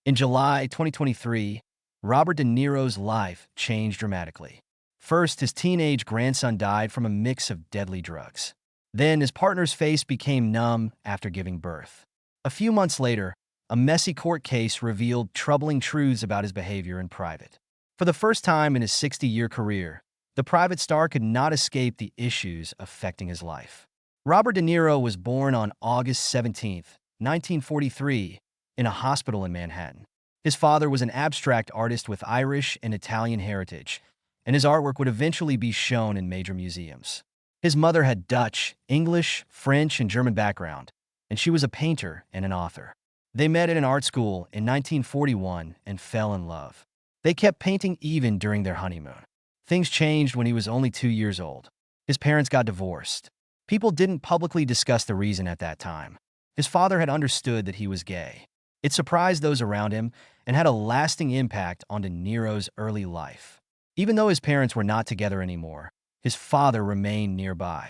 In July 2023, Robert De Niro's life changed dramatically. First, his teenage grandson died from a mix of deadly drugs. Then, his partner's face became numb after giving birth. A few months later, a messy court case revealed troubling truths about his behavior in private. For the first time in his 60-year career, the private star could not escape the issues affecting his life. Robert De Niro was born on August 17, 1943, in a hospital in Manhattan. His father was an abstract artist with Irish and Italian heritage, and his artwork would eventually be shown in major museums. His mother had Dutch, English, French, and German background, and she was a painter and an author. They met at an art school in 1941 and fell in love. They kept painting even during their honeymoon. Things changed when he was only 2 years old. His parents got divorced. People didn't publicly discuss the reason at that time. His father had understood that he was gay. It surprised those around him and had a lasting impact on De Niro's early life. Even though his parents were not together anymore, his father remained nearby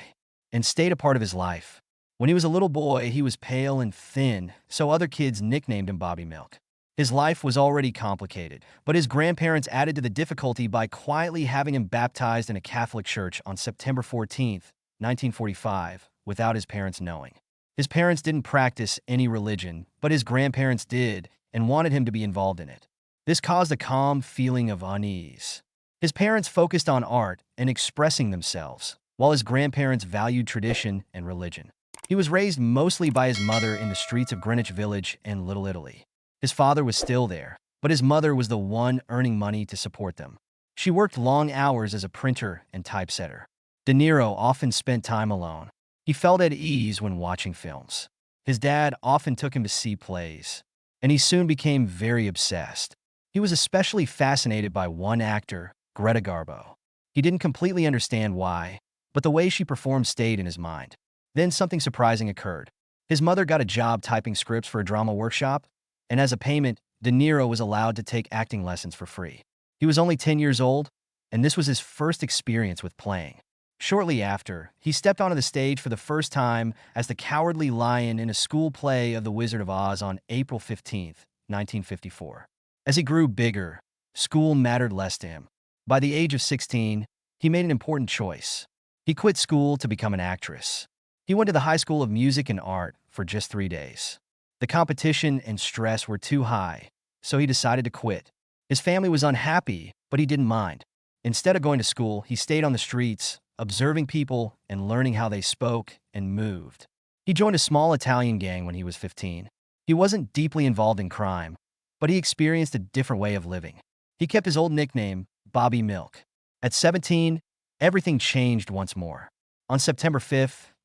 and stayed a part of his life. When he was a little boy, he was pale and thin, so other kids nicknamed him Bobby Milk. His life was already complicated, but his grandparents added to the difficulty by quietly having him baptized in a Catholic church on September 14, 1945, without his parents knowing. His parents didn't practice any religion, but his grandparents did and wanted him to be involved in it. This caused a calm feeling of unease. His parents focused on art and expressing themselves, while his grandparents valued tradition and religion. He was raised mostly by his mother in the streets of Greenwich Village and Little Italy. His father was still there, but his mother was the one earning money to support them. She worked long hours as a printer and typesetter. De Niro often spent time alone. He felt at ease when watching films. His dad often took him to see plays, and he soon became very obsessed. He was especially fascinated by one actor, Greta Garbo. He didn't completely understand why, but the way she performed stayed in his mind. Then something surprising occurred. His mother got a job typing scripts for a drama workshop, and as a payment, De Niro was allowed to take acting lessons for free. He was only 10 years old, and this was his first experience with playing. Shortly after, he stepped onto the stage for the first time as the Cowardly Lion in a school play of The Wizard of Oz on April 15, 1954. As he grew bigger, school mattered less to him. By the age of 16, he made an important choice. He quit school to become an actress. He went to the High School of Music and Art for just 3 days. The competition and stress were too high, so he decided to quit. His family was unhappy, but he didn't mind. Instead of going to school, he stayed on the streets, observing people and learning how they spoke and moved. He joined a small Italian gang when he was 15. He wasn't deeply involved in crime, but he experienced a different way of living. He kept his old nickname, Bobby Milk. At 17, everything changed once more. On September 5,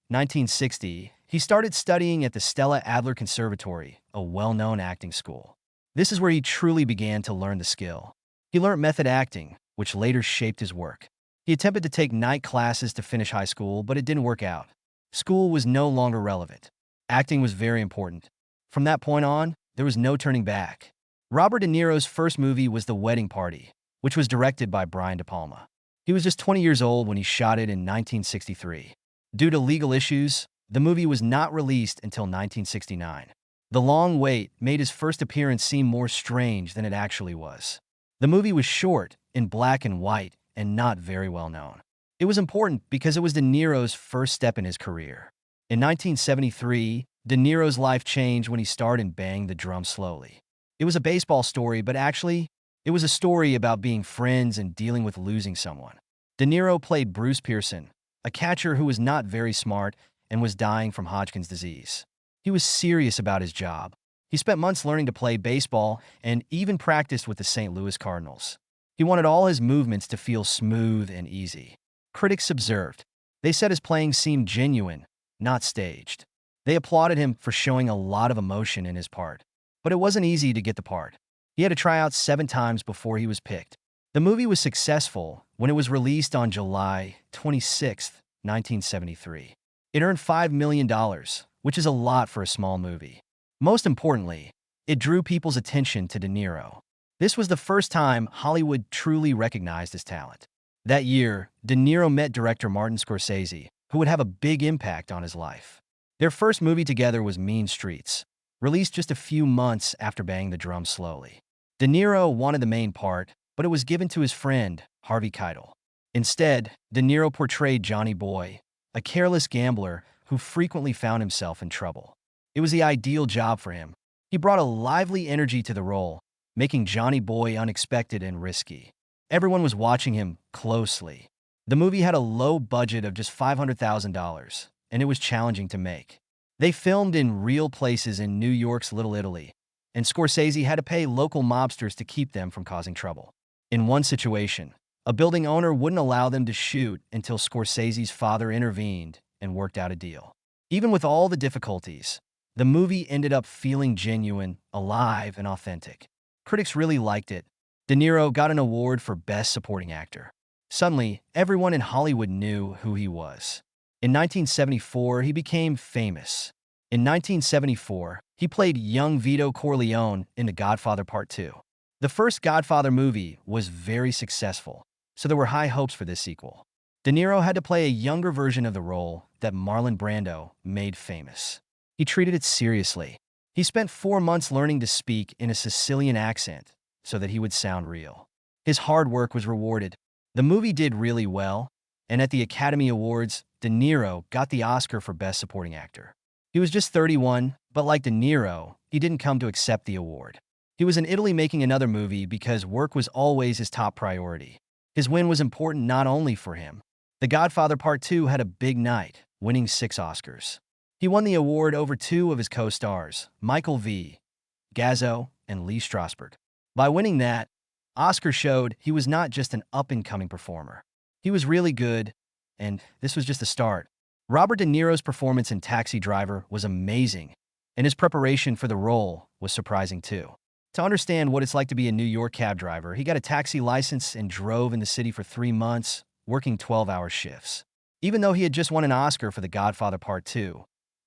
1960, he started studying at the Stella Adler Conservatory, a well-known acting school. This is where he truly began to learn the skill. He learned method acting, which later shaped his work. He attempted to take night classes to finish high school, but it didn't work out. School was no longer relevant. Acting was very important. From that point on, there was no turning back. Robert De Niro's first movie was The Wedding Party, which was directed by Brian De Palma. He was just 20 years old when he shot it in 1963. Due to legal issues, the movie was not released until 1969. The long wait made his first appearance seem more strange than it actually was. The movie was short, in black and white, and not very well known. It was important because it was De Niro's first step in his career. In 1973, De Niro's life changed when he starred in Bang the Drum Slowly. It was a baseball story, but actually, it was a story about being friends and dealing with losing someone. De Niro played Bruce Pearson, a catcher who was not very smart and was dying from Hodgkin's disease. He was serious about his job. He spent months learning to play baseball and even practiced with the St. Louis Cardinals. He wanted all his movements to feel smooth and easy. Critics observed. They said his playing seemed genuine, not staged. They applauded him for showing a lot of emotion in his part. But it wasn't easy to get the part. He had to try out 7 times before he was picked. The movie was successful when it was released on July 26, 1973. It earned $5 million, which is a lot for a small movie. Most importantly, it drew people's attention to De Niro. This was the first time Hollywood truly recognized his talent. That year, De Niro met director Martin Scorsese, who would have a big impact on his life. Their first movie together was Mean Streets. released just a few months after banging the drum slowly. De Niro wanted the main part, but it was given to his friend, Harvey Keitel. Instead, De Niro portrayed Johnny Boy, a careless gambler who frequently found himself in trouble. It was the ideal job for him. He brought a lively energy to the role, making Johnny Boy unexpected and risky. Everyone was watching him closely. The movie had a low budget of just $500,000, and it was challenging to make. They filmed in real places in New York's Little Italy, and Scorsese had to pay local mobsters to keep them from causing trouble. In one situation, a building owner wouldn't allow them to shoot until Scorsese's father intervened and worked out a deal. Even with all the difficulties, the movie ended up feeling genuine, alive, and authentic. Critics really liked it. De Niro got an award for Best Supporting Actor. Suddenly, everyone in Hollywood knew who he was. In 1974, he became famous. In 1974, he played young Vito Corleone in The Godfather Part 2. The first Godfather movie was very successful, so there were high hopes for this sequel. De Niro had to play a younger version of the role that Marlon Brando made famous. He treated it seriously. He spent 4 months learning to speak in a Sicilian accent so that he would sound real. His hard work was rewarded. The movie did really well, and at the Academy Awards, De Niro got the Oscar for Best Supporting Actor. He was just 31, but like De Niro, he didn't come to accept the award. He was in Italy making another movie because work was always his top priority. His win was important not only for him. The Godfather Part 2 had a big night, winning 6 Oscars. He won the award over 2 of his co-stars, Michael V. Gazzo and Lee Strasberg. By winning that, Oscar showed he was not just an up-and-coming performer. He was really good, and this was just the start. Robert De Niro's performance in Taxi Driver was amazing, and his preparation for the role was surprising too. To understand what it's like to be a New York cab driver, he got a taxi license and drove in the city for 3 months, working 12-hour shifts. Even though he had just won an Oscar for The Godfather Part 2,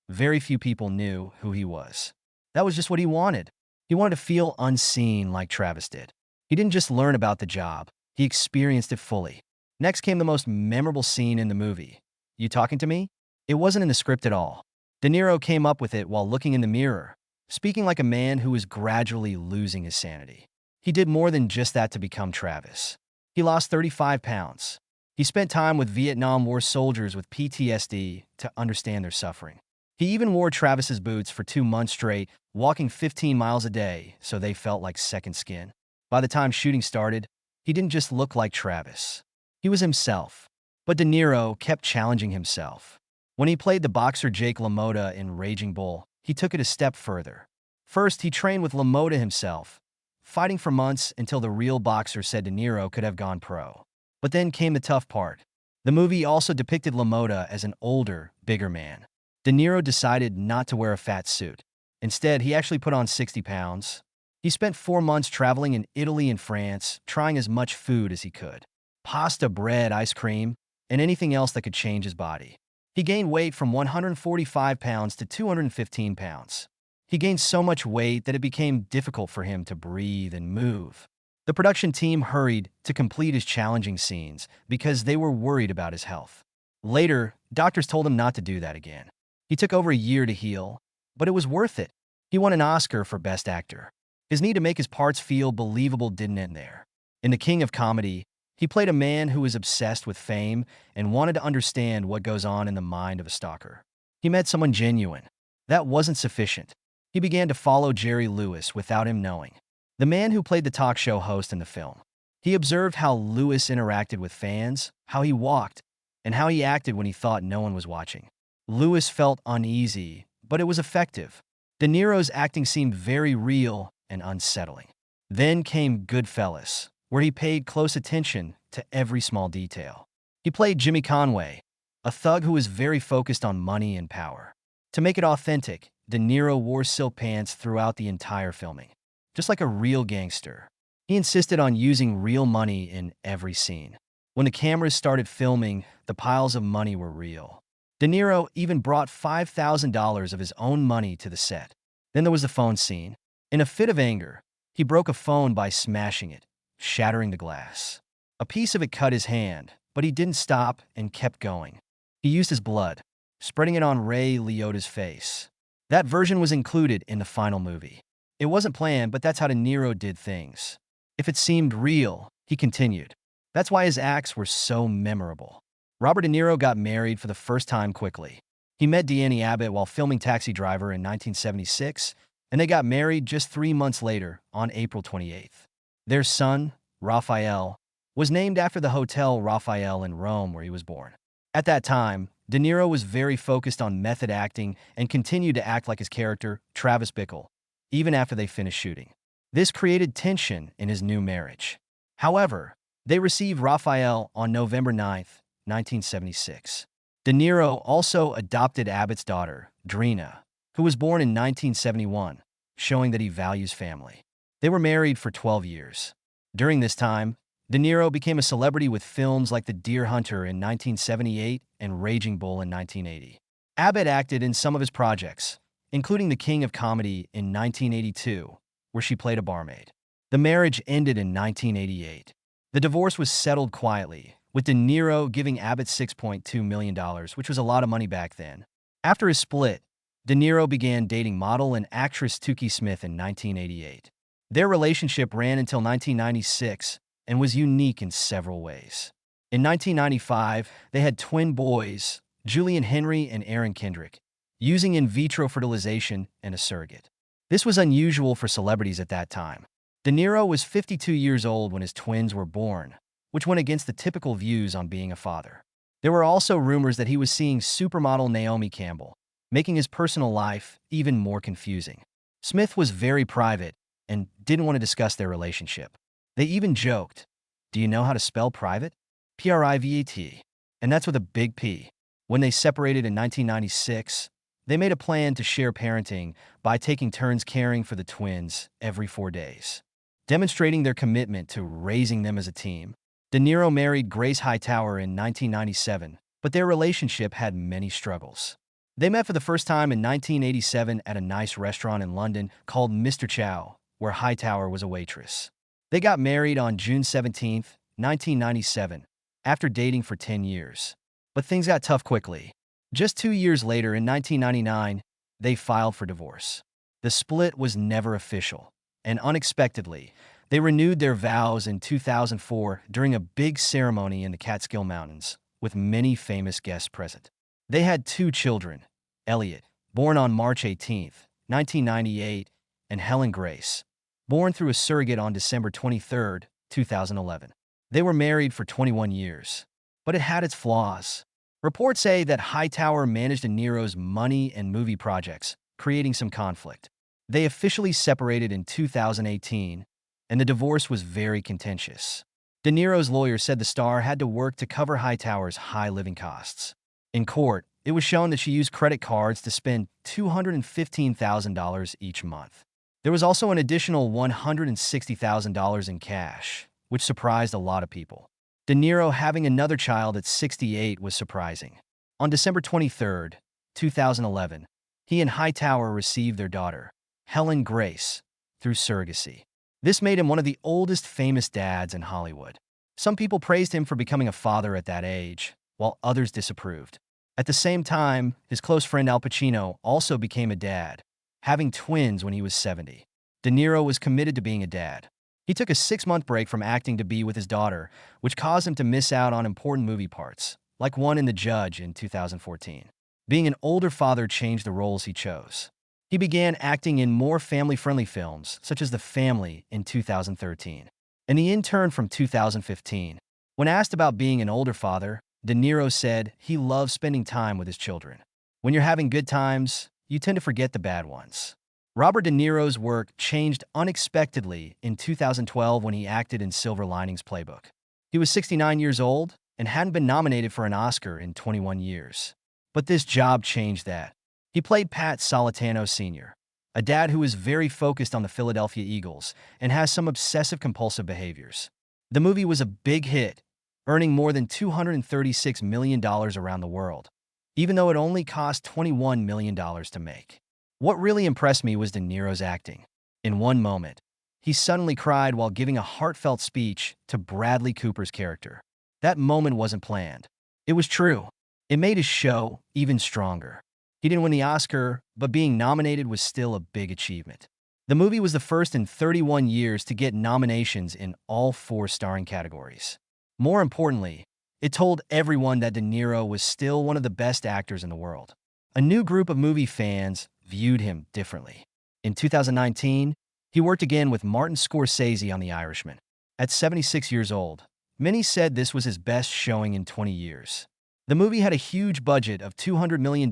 very few people knew who he was. That was just what he wanted. He wanted to feel unseen like Travis did. He didn't just learn about the job, he experienced it fully. Next came the most memorable scene in the movie. You talking to me? It wasn't in the script at all. De Niro came up with it while looking in the mirror, speaking like a man who was gradually losing his sanity. He did more than just that to become Travis. He lost 35 pounds. He spent time with Vietnam War soldiers with PTSD to understand their suffering. He even wore Travis's boots for 2 months straight, walking 15 miles a day so they felt like second skin. By the time shooting started, he didn't just look like Travis. He was himself. But De Niro kept challenging himself. When he played the boxer Jake LaMotta in Raging Bull, he took it a step further. First, he trained with LaMotta himself, fighting for months until the real boxer said De Niro could have gone pro. But then came the tough part. The movie also depicted LaMotta as an older, bigger man. De Niro decided not to wear a fat suit. Instead, he actually put on 60 pounds. He spent 4 months traveling in Italy and France, trying as much food as he could. Pasta, bread, ice cream, and anything else that could change his body. He gained weight from 145 pounds to 215 pounds. He gained so much weight that it became difficult for him to breathe and move. The production team hurried to complete his challenging scenes because they were worried about his health. Later, doctors told him not to do that again. He took over a year to heal, but it was worth it. He won an Oscar for Best Actor. His need to make his parts feel believable didn't end there. In The King of Comedy, he played a man who was obsessed with fame and wanted to understand what goes on in the mind of a stalker. He met someone genuine. That wasn't sufficient. He began to follow Jerry Lewis without him knowing, the man who played the talk show host in the film. He observed how Lewis interacted with fans, how he walked, and how he acted when he thought no one was watching. Lewis felt uneasy, but it was effective. De Niro's acting seemed very real and unsettling. Then came Goodfellas, where he paid close attention to every small detail. He played Jimmy Conway, a thug who was very focused on money and power. To make it authentic, De Niro wore silk pants throughout the entire filming, just like a real gangster. He insisted on using real money in every scene. When the cameras started filming, the piles of money were real. De Niro even brought $5,000 of his own money to the set. Then there was the phone scene. In a fit of anger, he broke a phone by smashing it, shattering the glass. A piece of it cut his hand, but he didn't stop and kept going. He used his blood, spreading it on Ray Liotta's face. That version was included in the final movie. It wasn't planned, but that's how De Niro did things. If it seemed real, he continued. That's why his acts were so memorable. Robert De Niro got married for the first time quickly. He met Deanne Abbott while filming Taxi Driver in 1976, and they got married just 3 months later on April 28th. Their son, Raphael, was named after the Hotel Raphael in Rome where he was born. At that time, De Niro was very focused on method acting and continued to act like his character, Travis Bickle, even after they finished shooting. This created tension in his new marriage. However, they received Raphael on November 9, 1976. De Niro also adopted Abbott's daughter, Drina, who was born in 1971, showing that he values family. They were married for 12 years. During this time, De Niro became a celebrity with films like The Deer Hunter in 1978 and Raging Bull in 1980. Abbott acted in some of his projects, including The King of Comedy in 1982, where she played a barmaid. The marriage ended in 1988. The divorce was settled quietly, with De Niro giving Abbott $6.2 million, which was a lot of money back then. After his split, De Niro began dating model and actress Tukey Smith in 1988. Their relationship ran until 1996 and was unique in several ways. In 1995, they had twin boys, Julian Henry and Aaron Kendrick, using in vitro fertilization and a surrogate. This was unusual for celebrities at that time. De Niro was 52 years old when his twins were born, which went against the typical views on being a father. There were also rumors that he was seeing supermodel Naomi Campbell, making his personal life even more confusing. Smith was very private and didn't want to discuss their relationship. They even joked, "Do you know how to spell private? Private." And that's with a big P. When they separated in 1996, they made a plan to share parenting by taking turns caring for the twins every 4 days, demonstrating their commitment to raising them as a team. De Niro married Grace Hightower in 1997, but their relationship had many struggles. They met for the first time in 1987 at a nice restaurant in London called Mr. Chow, where Hightower was a waitress. They got married on June 17, 1997, after dating for 10 years. But things got tough quickly. Just 2 years later, in 1999, they filed for divorce. The split was never official, and unexpectedly, they renewed their vows in 2004 during a big ceremony in the Catskill Mountains, with many famous guests present. They had 2 children, Elliot, born on March 18, 1998, and Helen Grace, born through a surrogate on December 23, 2011. They were married for 21 years, but it had its flaws. Reports say that Hightower managed De Niro's money and movie projects, creating some conflict. They officially separated in 2018, and the divorce was very contentious. De Niro's lawyer said the star had to work to cover Hightower's high living costs. In court, it was shown that she used credit cards to spend $215,000 each month. There was also an additional $160,000 in cash, which surprised a lot of people. De Niro having another child at 68 was surprising. On December 23, 2011, he and Hightower received their daughter, Helen Grace, through surrogacy. This made him one of the oldest famous dads in Hollywood. Some people praised him for becoming a father at that age, while others disapproved. At the same time, his close friend Al Pacino also became a dad, having twins when he was 70. De Niro was committed to being a dad. He took a 6-month break from acting to be with his daughter, which caused him to miss out on important movie parts, like one in The Judge in 2014. Being an older father changed the roles he chose. He began acting in more family-friendly films, such as The Family in 2013, and The Intern from 2015. When asked about being an older father, De Niro said he loves spending time with his children. When you're having good times, you tend to forget the bad ones. Robert De Niro's work changed unexpectedly in 2012 when he acted in Silver Linings Playbook. He was 69 years old and hadn't been nominated for an Oscar in 21 years. But this job changed that. He played Pat Solitano Sr., a dad who is very focused on the Philadelphia Eagles and has some obsessive-compulsive behaviors. The movie was a big hit, earning more than $236 million around the world, even though it only cost $21 million to make. What really impressed me was De Niro's acting. In one moment, he suddenly cried while giving a heartfelt speech to Bradley Cooper's character. That moment wasn't planned. It was true. It made his show even stronger. He didn't win the Oscar, but being nominated was still a big achievement. The movie was the first in 31 years to get nominations in all four starring categories. More importantly, it told everyone that De Niro was still one of the best actors in the world. A new group of movie fans viewed him differently. In 2019, he worked again with Martin Scorsese on The Irishman. At 76 years old, many said this was his best showing in 20 years. The movie had a huge budget of $200 million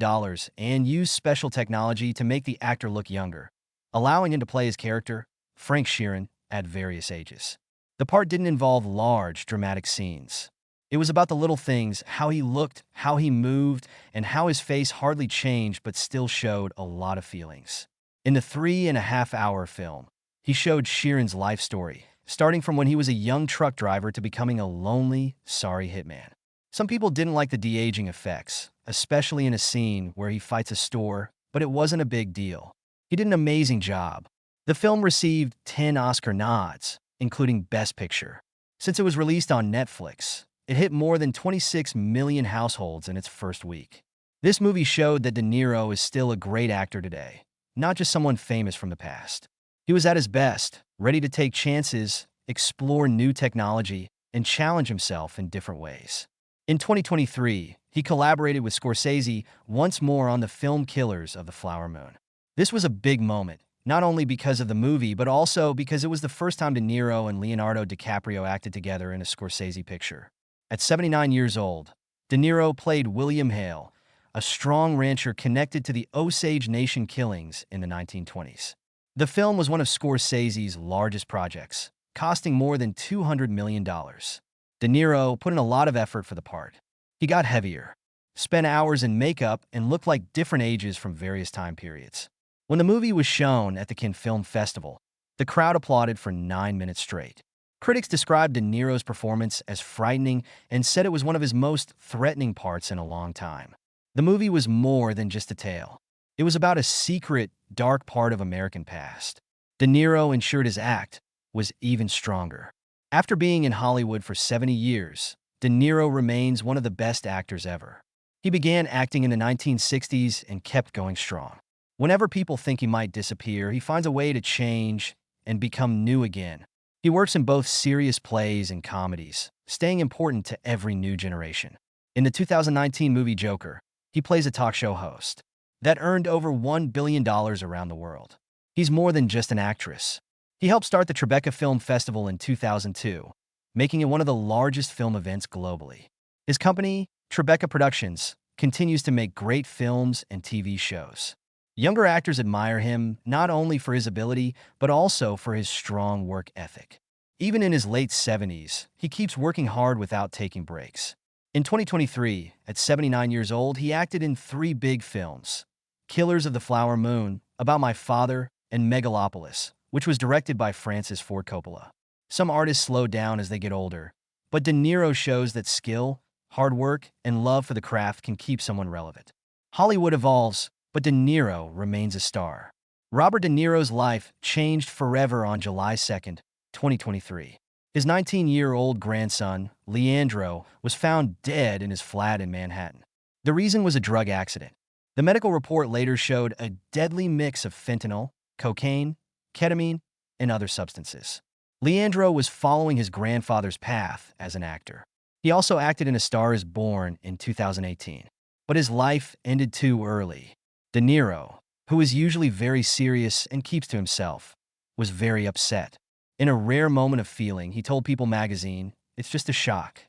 and used special technology to make the actor look younger, allowing him to play his character, Frank Sheeran, at various ages. The part didn't involve large, dramatic scenes. It was about the little things, how he looked, how he moved, and how his face hardly changed but still showed a lot of feelings. In the 3.5-hour film, he showed Sheeran's life story, starting from when he was a young truck driver to becoming a lonely, sorry hitman. Some people didn't like the de-aging effects, especially in a scene where he fights a store, but it wasn't a big deal. He did an amazing job. The film received 10 Oscar nods, including Best Picture. Since it was released on Netflix, it hit more than 26 million households in its first week. This movie showed that De Niro is still a great actor today, not just someone famous from the past. He was at his best, ready to take chances, explore new technology, and challenge himself in different ways. In 2023, he collaborated with Scorsese once more on the film Killers of the Flower Moon. This was a big moment, not only because of the movie, but also because it was the first time De Niro and Leonardo DiCaprio acted together in a Scorsese picture. At 79 years old, De Niro played William Hale, a strong rancher connected to the Osage Nation killings in the 1920s. The film was one of Scorsese's largest projects, costing more than $200 million. De Niro put in a lot of effort for the part. He got heavier, spent hours in makeup, and looked like different ages from various time periods. When the movie was shown at the Cannes Film Festival, the crowd applauded for 9 minutes straight. Critics described De Niro's performance as frightening and said it was one of his most threatening parts in a long time. The movie was more than just a tale. It was about a secret, dark part of American past. De Niro ensured his act was even stronger. After being in Hollywood for 70 years, De Niro remains one of the best actors ever. He began acting in the 1960s and kept going strong. Whenever people think he might disappear, he finds a way to change and become new again. He works in both serious plays and comedies, staying important to every new generation. In the 2019 movie Joker, he plays a talk show host that earned over $1 billion around the world. He's more than just an actress. He helped start the Tribeca Film Festival in 2002, making it one of the largest film events globally. His company, Tribeca Productions, continues to make great films and TV shows. Younger actors admire him not only for his ability, but also for his strong work ethic. Even in his late 70s, he keeps working hard without taking breaks. In 2023, at 79 years old, he acted in 3 big films: Killers of the Flower Moon, About My Father, and Megalopolis, which was directed by Francis Ford Coppola. Some artists slow down as they get older, but De Niro shows that skill, hard work, and love for the craft can keep someone relevant. Hollywood evolves, but De Niro remains a star. Robert De Niro's life changed forever on July 2, 2023. His 19-year-old grandson, Leandro, was found dead in his flat in Manhattan. The reason was a drug accident. The medical report later showed a deadly mix of fentanyl, cocaine, ketamine, and other substances. Leandro was following his grandfather's path as an actor. He also acted in A Star is Born in 2018, but his life ended too early. De Niro, who is usually very serious and keeps to himself, was very upset. In a rare moment of feeling, he told People magazine, "It's just a shock.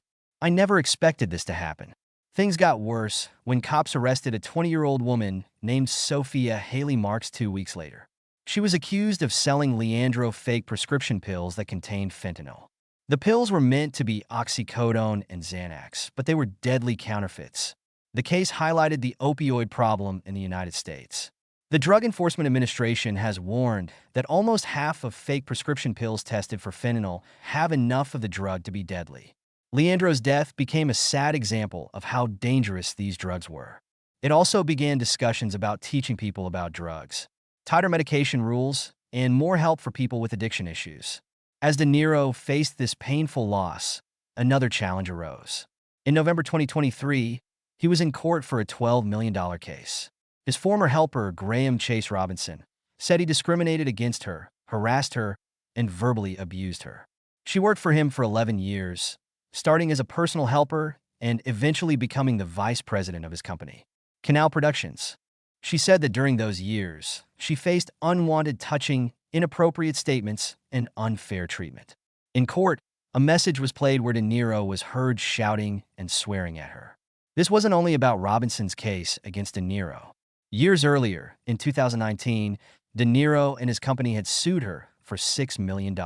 I never expected this to happen." Things got worse when cops arrested a 20-year-old woman named Sophia Haley Marks 2 weeks later. She was accused of selling Leandro fake prescription pills that contained fentanyl. The pills were meant to be oxycodone and Xanax, but they were deadly counterfeits. The case highlighted the opioid problem in the United States. The Drug Enforcement Administration has warned that almost half of fake prescription pills tested for fentanyl have enough of the drug to be deadly. Leandro's death became a sad example of how dangerous these drugs were. It also began discussions about teaching people about drugs, tighter medication rules, and more help for people with addiction issues. As De Niro faced this painful loss, another challenge arose. In November 2023, he was in court for a $12 million case. His former helper, Graham Chase Robinson, said he discriminated against her, harassed her, and verbally abused her. She worked for him for 11 years, starting as a personal helper and eventually becoming the vice president of his company, Canal Productions. She said that during those years, she faced unwanted touching, inappropriate statements, and unfair treatment. In court, a message was played where De Niro was heard shouting and swearing at her. This wasn't only about Robinson's case against De Niro. Years earlier, in 2019, De Niro and his company had sued her for $6 million.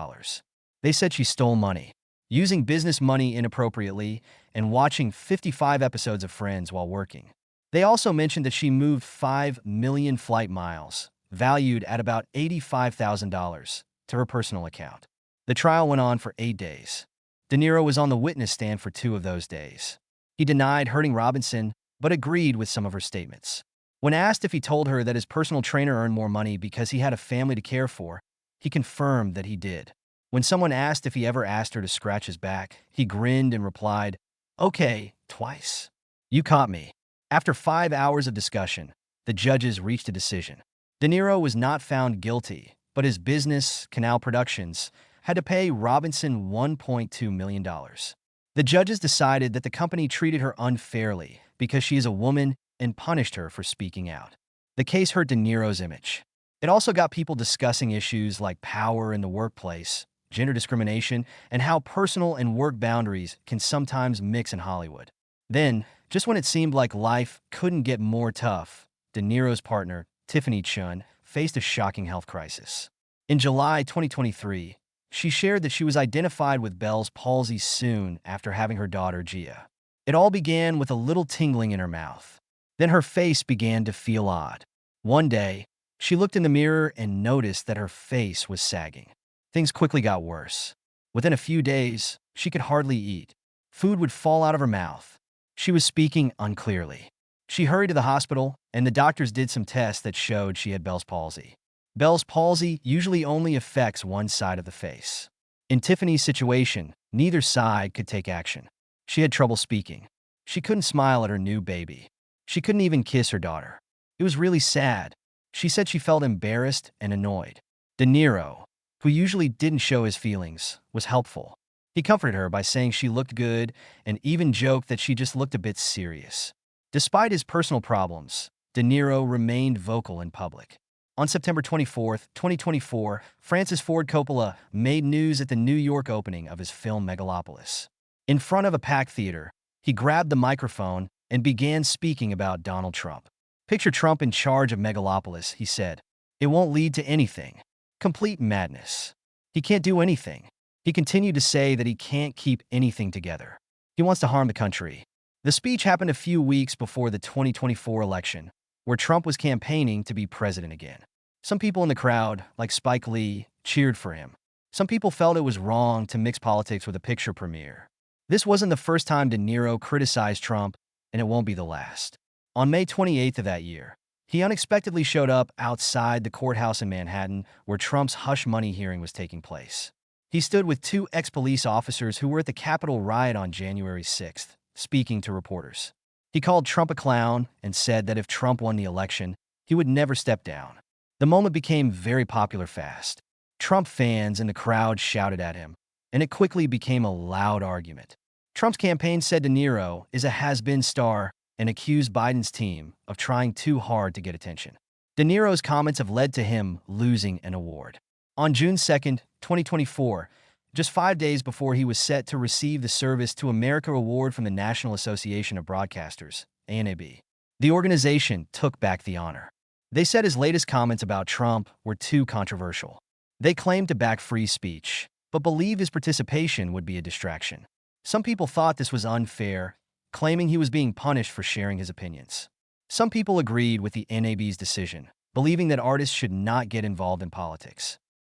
They said she stole money, using business money inappropriately, and watching 55 episodes of Friends while working. They also mentioned that she moved 5 million flight miles, valued at about $85,000, to her personal account. The trial went on for 8 days. De Niro was on the witness stand for 2 of those days. He denied hurting Robinson, but agreed with some of her statements. When asked if he told her that his personal trainer earned more money because he had a family to care for, he confirmed that he did. When someone asked if he ever asked her to scratch his back, he grinned and replied, "Okay, twice. You caught me." After 5 hours of discussion, the judges reached a decision. De Niro was not found guilty, but his business, Canal Productions, had to pay Robinson $1.2 million. The judges decided that the company treated her unfairly because she is a woman and punished her for speaking out. The case hurt De Niro's image. It also got people discussing issues like power in the workplace, gender discrimination, and how personal and work boundaries can sometimes mix in Hollywood. Then, just when it seemed like life couldn't get more tough, De Niro's partner, Tiffany Chun, faced a shocking health crisis. In July 2023, she shared that she was identified with Bell's palsy soon after having her daughter, Gia. It all began with a little tingling in her mouth. Then her face began to feel odd. One day, she looked in the mirror and noticed that her face was sagging. Things quickly got worse. Within a few days, she could hardly eat. Food would fall out of her mouth. She was speaking unclearly. She hurried to the hospital, and the doctors did some tests that showed she had Bell's palsy. Bell's palsy usually only affects one side of the face. In Tiffany's situation, neither side could take action. She had trouble speaking. She couldn't smile at her new baby. She couldn't even kiss her daughter. It was really sad. She said she felt embarrassed and annoyed. De Niro, who usually didn't show his feelings, was helpful. He comforted her by saying she looked good and even joked that she just looked a bit serious. Despite his personal problems, De Niro remained vocal in public. On September 24, 2024, Francis Ford Coppola made news at the New York opening of his film Megalopolis. In front of a packed theater, he grabbed the microphone and began speaking about Donald Trump. "Picture Trump in charge of Megalopolis," he said. "It won't lead to anything. Complete madness. He can't do anything." He continued to say that he can't keep anything together. He wants to harm the country. The speech happened a few weeks before the 2024 election, where Trump was campaigning to be president again. Some people in the crowd, like Spike Lee, cheered for him. Some people felt it was wrong to mix politics with a picture premiere. This wasn't the first time De Niro criticized Trump, and it won't be the last. On May 28th of that year, he unexpectedly showed up outside the courthouse in Manhattan where Trump's hush money hearing was taking place. He stood with 2 ex-police officers who were at the Capitol riot on January 6th, speaking to reporters. He called Trump a clown and said that if Trump won the election, he would never step down. The moment became very popular fast. Trump fans in the crowd shouted at him, and it quickly became a loud argument. Trump's campaign said De Niro is a has-been star and accused Biden's team of trying too hard to get attention. De Niro's comments have led to him losing an award. On June 2nd, 2024, just 5 days before he was set to receive the Service to America Award from the National Association of Broadcasters, ANAB, the organization took back the honor. They said his latest comments about Trump were too controversial. They claimed to back free speech, but believe his participation would be a distraction. Some people thought this was unfair, claiming he was being punished for sharing his opinions. Some people agreed with the NAB's decision, believing that artists should not get involved in politics.